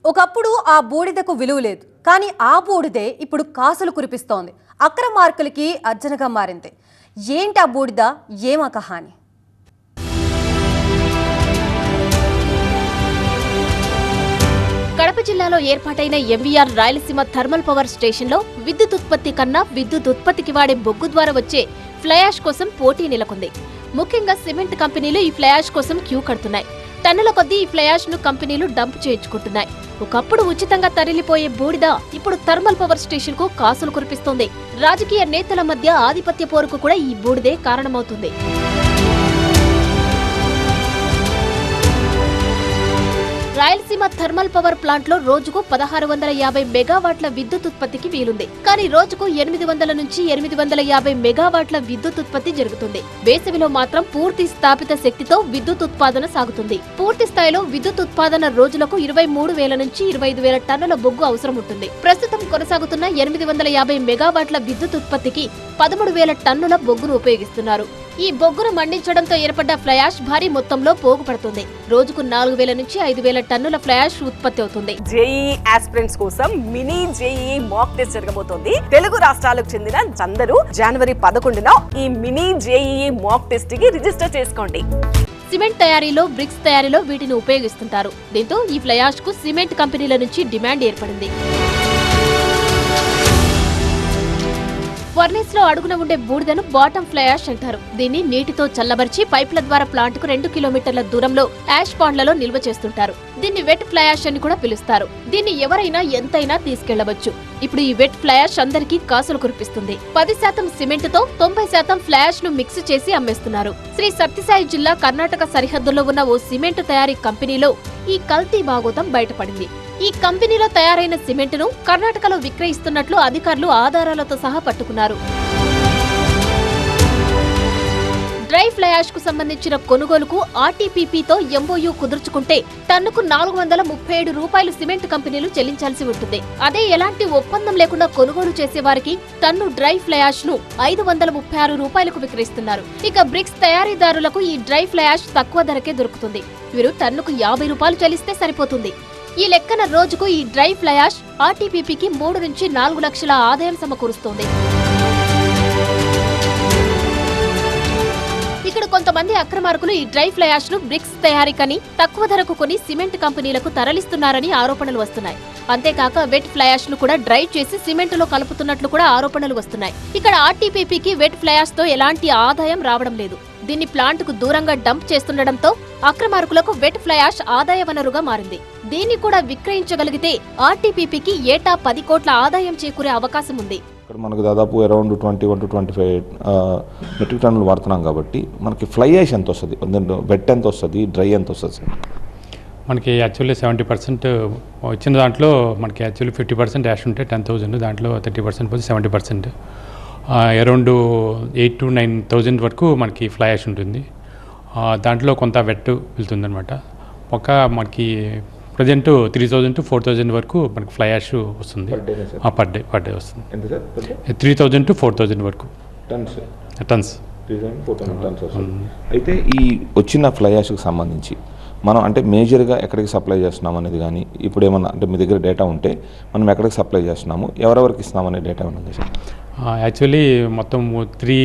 ఒకప్పుడు ఆ బూడిదకు విలువ లేదు, కానీ ఆ బూడిదే ఇప్పుడు కాసులు కురిపిస్తోంది. అక్రమార్కులకి అర్జనగా మారింది. ఏంటి ఆ బూడిద, ఏమా కహాని? కడప జిల్లాలో ఏర్పాటైన ఎంవీఆర్ రాయలసీమ థర్మల్ పవర్ స్టేషన్లో విద్యుత్ ఉత్పత్తి కన్నా విద్యుత్ ఉత్పత్తికి వాడే బొగ్గు ద్వారా వచ్చే ఫ్లై-యాష్ కోసం పోటీ నెలకొంది. ముఖ్యంగా సిమెంట్ కంపెనీలు ఈ ఫ్లై-యాష్ కోసం క్యూ కడుతున్నాయి. టన్నుల కొద్దీ ఈ ఫ్లై-యాష్ ను కంపెనీలు డంప్ చేయించుకుంటున్నాయి. ఒకప్పుడు ఉచితంగా తరలిపోయే బూడిద ఇప్పుడు థర్మల్ పవర్ స్టేషన్ కు కాసులు కురిపిస్తోంది. రాజకీయ నేతల మధ్య ఆధిపత్య పోరుకు కూడా ఈ బూడిదే కారణమవుతుంది. రాయలసీమ థర్మల్ పవర్ ప్లాంట్ లో రోజుకు 1650 మెగావాట్ల విద్యుత్ ఉత్పత్తికి వీలుంది. కానీ రోజుకు 800 నుంచి 850 మెగావాట్ల విద్యుత్ ఉత్పత్తి జరుగుతుంది. వేసవిలో మాత్రం పూర్తి స్థాపిత శక్తితో విద్యుత్ ఉత్పాదన సాగుతుంది. పూర్తి స్థాయిలో విద్యుత్ ఉత్పాదన రోజులకు 23,000 నుంచి 25,000 టన్నుల బొగ్గు అవసరం ఉంటుంది. ప్రస్తుతం కొనసాగుతున్న 850 మెగావాట్ల విద్యుత్ ఉత్పత్తికి 13,000 టన్నుల బొగ్గును ఉపయోగిస్తున్నారు. ఈ బొగ్గును మండించడంతో ఏర్పడ్డ ఫ్లై-యాష్ భారీ మొత్తంలో పోగుపడుతుంది. రోజుకు 4,000 నుంచి 5,000 టన్నుల ఫ్లై-యాష్ ఉత్పత్తి అవుతుంది. జేఈఈ ఆస్పిరెంట్స్ కోసం మినీ జేఈఈ మాక్ టెస్ట్ జరగబోతోంది. తెలుగు రాష్ట్రాలకు చెందిన అందరూ జనవరి 11న ఈ మినీ జేఈఈ మాక్ టెస్ట్ కి రిజిస్టర్ చేసుకోండి. సిమెంట్ తయారీలో, బ్రిక్స్ తయారీలో వీటిని ఉపయోగిస్తుంటారు. దీంతో ఈ ఫ్లై-యాష్ కు సిమెంట్ కంపెనీల నుంచి డిమాండ్ ఏర్పడింది. ఫర్నేస్ లో అడుగున ఉండే బూడిదను బాటమ్ ఫ్లై-యాష్ అంటారు. దీన్ని నీటితో చల్లబరిచి పైప్ల ద్వారా ప్లాంట్ కు 2 కిలోమీటర్ల దూరంలో యాష్ పాండ్లలో నిల్వ చేస్తుంటారు. దీన్ని వెట్ ఫ్లై-యాష్ అని కూడా పిలుస్తారు. దీన్ని ఎవరైనా ఎంతైనా తీసుకెళ్లవచ్చు. ఇప్పుడు ఈ వెట్ ఫ్లై-యాష్ అందరికీ కాసులు కురిపిస్తుంది. 10% సిమెంట్ తో 90% ఫ్లై-యాష్ ను మిక్స్ చేసి అమ్మేస్తున్నారు. శ్రీ సత్యసాయి జిల్లా కర్ణాటక సరిహద్దులో ఉన్న ఓ సిమెంట్ తయారీ కంపెనీలో ఈ కల్తీ భాగోతం బయటపడింది. ఈ కంపెనీలో తయారైన సిమెంట్ను కర్ణాటకలో విక్రయిస్తున్నట్లు అధికారులు ఆధారాలతో సహా పట్టుకున్నారు. డ్రై ఫ్లై-యాష్ కు సంబంధించిన కొనుగోలుకు ఆర్టీపీపీతో ఎంఓయూ కుదుర్చుకుంటే టన్నుకు 437 రూపాయలు సిమెంట్ కంపెనీలు చెల్లించాల్సి ఉంటుంది. అదే ఎలాంటి ఒప్పందం లేకుండా కొనుగోలు చేసేవారికి టన్ను డ్రై ఫ్లై-యాష్ ను 536 రూపాయలకు విక్రయిస్తున్నారు. ఇక బ్రిక్స్ తయారీదారులకు ఈ డ్రై ఫ్లై-యాష్ తక్కువ ధరకే దొరుకుతుంది. వీరు టన్నుకు 50 రూపాయలు చెల్లిస్తే సరిపోతుంది. ఈ లెక్కన రోజుకు ఈ డ్రై ఫ్లై-యాష్ ఆర్టీపీపీకి 3 నుంచి 4 లక్షల ఆదాయం సమకూరుస్తోంది. ఇక్కడ కొంతమంది అక్రమార్కులు ఈ డ్రై ఫ్లై-యాష్ ను బ్రిక్స్ తయారీకని తక్కువ ధరకు కొని సిమెంట్ కంపెనీలకు తరలిస్తున్నారని ఆరోపణలు వస్తున్నాయి. అంతేకాక వెట్ ఫ్లై-యాష్ ను కూడా డ్రై చేసి సిమెంట్ లో కలుపుతున్నట్లు కూడా ఆరోపణలు వస్తున్నాయి. ఇక్కడ ఆర్టీపీపీకి వెట్ ఫ్లై-యాష్ తో ఎలాంటి ఆదాయం రావడం లేదు. దీన్ని ప్లాంట్ కు దూరంగా డంప్ చేస్తుండటంతో అక్రమార్కులకు వెట్ ఫ్లై-యాష్ ఆదాయ వనరుగా మారింది. దీన్ని కూడా విక్రయించగలిగితే ఆర్టీపీపీకి ఏటా 10 కోట్ల ఆదాయం చేకూరే అవకాశం ఉంది. ఇక్కడ మనకు దాదాపు అరౌండ్ 21 to 25 మెట్రిక్ టన్నులు వాడుతున్నాం కాబట్టి మనకి ఫ్లై-యాష్ ఎంత వస్తుంది, వెట్ ఎంత వస్తుంది, డ్రై ఎంత వస్తుంది? మనకి యాక్చువల్లీ 70% వచ్చిన దాంట్లో మనకి యాక్చువల్లీ 50% యాష్ ఉంటే 10,000, దాంట్లో 30% పోతే 70%, అరౌండ్ 8,000 to 9,000 వరకు మనకి ఫ్లై-యాష్ ఉంటుంది. దాంట్లో కొంత వెట్ వెళ్తుందనమాట. ఒక మనకి ప్రజెంట్ 3,000 to 4,000 వరకు మనకి ఫ్లై-యాష్ వస్తుంది. పర్ డే వస్తుంది. 3,000 to 4,000 వరకు టన్స్. అయితే ఈ వచ్చిన ఫ్లై-యాష్కి సంబంధించి మనం అంటే మేజర్గా ఎక్కడికి సప్లై చేస్తున్నాం అనేది కానీ, ఇప్పుడు ఏమన్నా అంటే మీ దగ్గర డేటా ఉంటే మనం ఎక్కడికి సప్లై చేస్తున్నాము, ఎవరెవరికి ఇస్తున్నామనే డేటా ఉన్నది సార్? యాక్చువల్లీ మొత్తం 3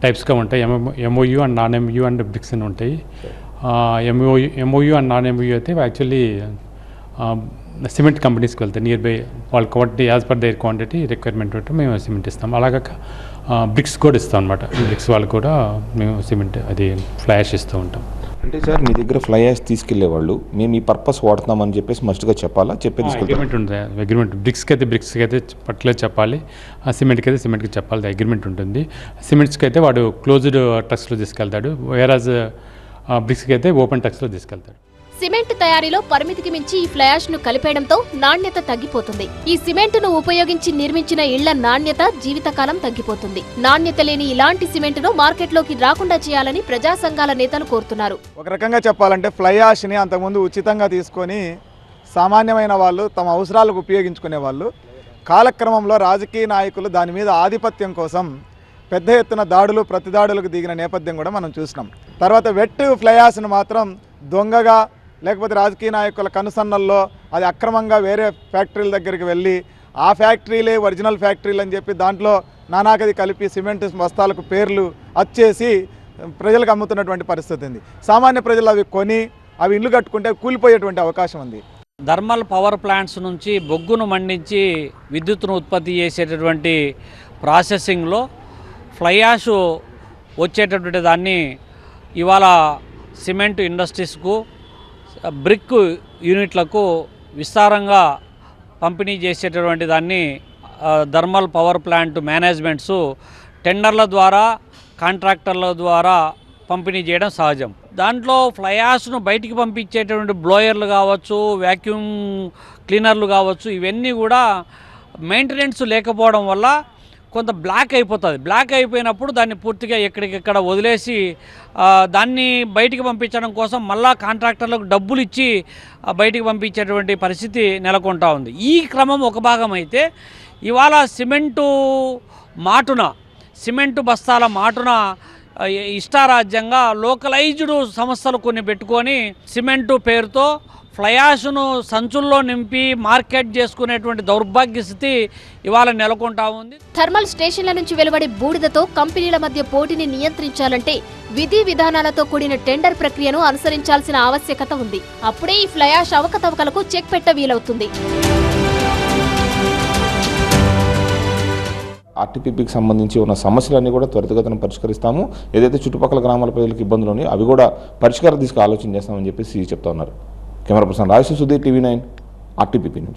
టైప్స్గా ఉంటాయి. MOU and non MOU and bricks అని ఉంటాయి. ఎంఓయూ అండ్ నాన్ ఎంఓయూ అయితే యాక్చువల్లీ సిమెంట్ కంపెనీస్కి వెళ్తాయి. నియర్ బై వాళ్ళ quantity as per their quantity requirement ఉంటే మేము సిమెంట్ ఇస్తాం. అలాగ బ్రిక్స్ కూడా ఇస్తాం అనమాట. బ్రిక్స్ వాళ్ళు కూడా మేము సిమెంట్ అది ఫ్లై-యాష్ ఇస్తూ ఉంటాం. అంటే సార్ మీ దగ్గర ఫ్లై-యాష్ తీసుకెళ్లే వాళ్ళు మేము ఈ పర్పస్ వాడుతున్నామని చెప్పేసి మస్ట్గా చెప్పాలా? అగ్రిమెంట్ ఉంటుంది. అగ్రిమెంట్ బ్రిక్స్కి అయితే పర్టికులర్ చెప్పాలి, సిమెంట్కి అయితే సిమెంట్కి చెప్పాలి. అగ్రిమెంట్ ఉంటుంది. సిమెంట్స్కి అయితే వాడు క్లోజ్డ్ ట్రక్స్లో తీసుకెళ్తాడు, వేరాజ్ బ్రిక్స్కి అయితే ఓపెన్ ట్రక్స్లో తీసుకెళ్తాడు. సిమెంట్ తయారీలో పరిమితికి మించి ఈ ఫ్లై-యాష్ ను కలిపేయడంతో నాణ్యత తగ్గిపోతుంది. ఈ సిమెంట్ ను ఉపయోగించి నిర్మించిన ఇళ్ల నాణ్యత, జీవితకాలం తగ్గిపోతుంది. నాణ్యత లేని ఇలాంటి సిమెంట్ ను మార్కెట్లోకి రాకుండా చేయాలని ప్రజా సంఘాల నేతలు కోరుతున్నారు. ఒక రకంగా చెప్పాలంటే ఫ్లై-యాష్ ని అంతకుముందు ఉచితంగా తీసుకొని సామాన్యమైన వాళ్ళు తమ అవసరాలకు ఉపయోగించుకునే వాళ్ళు, కాలక్రమంలో రాజకీయ నాయకులు దాని మీద ఆధిపత్యం కోసం పెద్ద ఎత్తున దాడులు, ప్రతిదాడులకు దిగిన నేపథ్యం కూడా మనం చూసినాం. తర్వాత వెట్ ఫ్లై-యాష్ను మాత్రం దొంగగా లేకపోతే రాజకీయ నాయకుల కనుసన్నల్లో అది అక్రమంగా వేరే ఫ్యాక్టరీల దగ్గరికి వెళ్ళి ఆ ఫ్యాక్టరీలే ఒరిజినల్ ఫ్యాక్టరీలు అని చెప్పి దాంట్లో నానాగది కలిపి సిమెంట్ బస్తాలకు పేర్లు అచ్చేసి ప్రజలకు అమ్ముతున్నటువంటి పరిస్థితి ఉంది. సామాన్య ప్రజలు అవి కొని అవి ఇల్లు కట్టుకుంటే కూలిపోయేటువంటి అవకాశం ఉంది. థర్మల్ పవర్ ప్లాంట్స్ నుంచి బొగ్గును మండించి విద్యుత్తును ఉత్పత్తి చేసేటటువంటి ప్రాసెసింగ్లో ఫ్లై యాష్ వచ్చేటటువంటి దాన్ని ఇవాళ సిమెంట్ ఇండస్ట్రీస్కు బ్రిక్ యూనిట్లకు విస్తారంగా పంపిణీ చేసేటటువంటి దాన్ని థర్మల్ పవర్ ప్లాంట్ మేనేజ్మెంట్స్ టెండర్ల ద్వారా కాంట్రాక్టర్ల ద్వారా పంపిణీ చేయడం సహజం. దాంట్లో ఫ్లై యాష్ను బయటికి పంపించేటువంటి బ్లోయర్లు కావచ్చు, వ్యాక్యూమ్ క్లీనర్లు కావచ్చు, ఇవన్నీ కూడా మెయింటెనెన్స్ లేకపోవడం వల్ల కొంత బ్లాక్ అయిపోతుంది. బ్లాక్ అయిపోయినప్పుడు దాన్ని పూర్తిగా ఎక్కడికెక్కడ వదిలేసి దాన్ని బయటికి పంపించడం కోసం మళ్ళా కాంట్రాక్టర్లకు డబ్బులు ఇచ్చి బయటికి పంపించేటువంటి పరిస్థితి నెలకొంటా ఉంది. ఈ క్రమం ఒక భాగం అయితే ఇవాళ సిమెంటు బస్తాల మాటున ఇష్టారాజ్యంగా లోకలైజ్డ్ సంస్థలు కొన్ని పెట్టుకొని సిమెంటు పేరుతో ఫ్లై యాష్ను సంచుల్లో నింపి మార్కెట్ చేసుకునేటువంటి దౌర్భాగ్య స్థితి ఇవాళ నెలకొంటా ఉంది. థర్మల్ స్టేషన్ల నుంచి వెలువడే బూడిదతో కంపెనీల మధ్య పోటీని నియంత్రించాలంటే విధి విధానాలతో కూడిన టెండర్ ప్రక్రియను అనుసరించాల్సిన ఆవశ్యకత ఉంది. అప్పుడే ఈ ఫ్లై యాష్ అవకతవకలకు చెక్ పెట్ట వీలవుతుంది. ఆర్టీపీపీకి సంబంధించి ఉన్న సమస్యలన్నీ కూడా త్వరితగతిన పరిష్కరిస్తాము. ఏదైతే చుట్టుపక్కల గ్రామాల ప్రజలకు ఇబ్బందులు ఉన్నాయో అవి కూడా పరిష్కారం తీసుకు ఆలోచన చేస్తామని చెప్పేసి చెప్తా ఉన్నారు. Camera person Rajesh, Sudheer, TV9 RTPP నుంచి.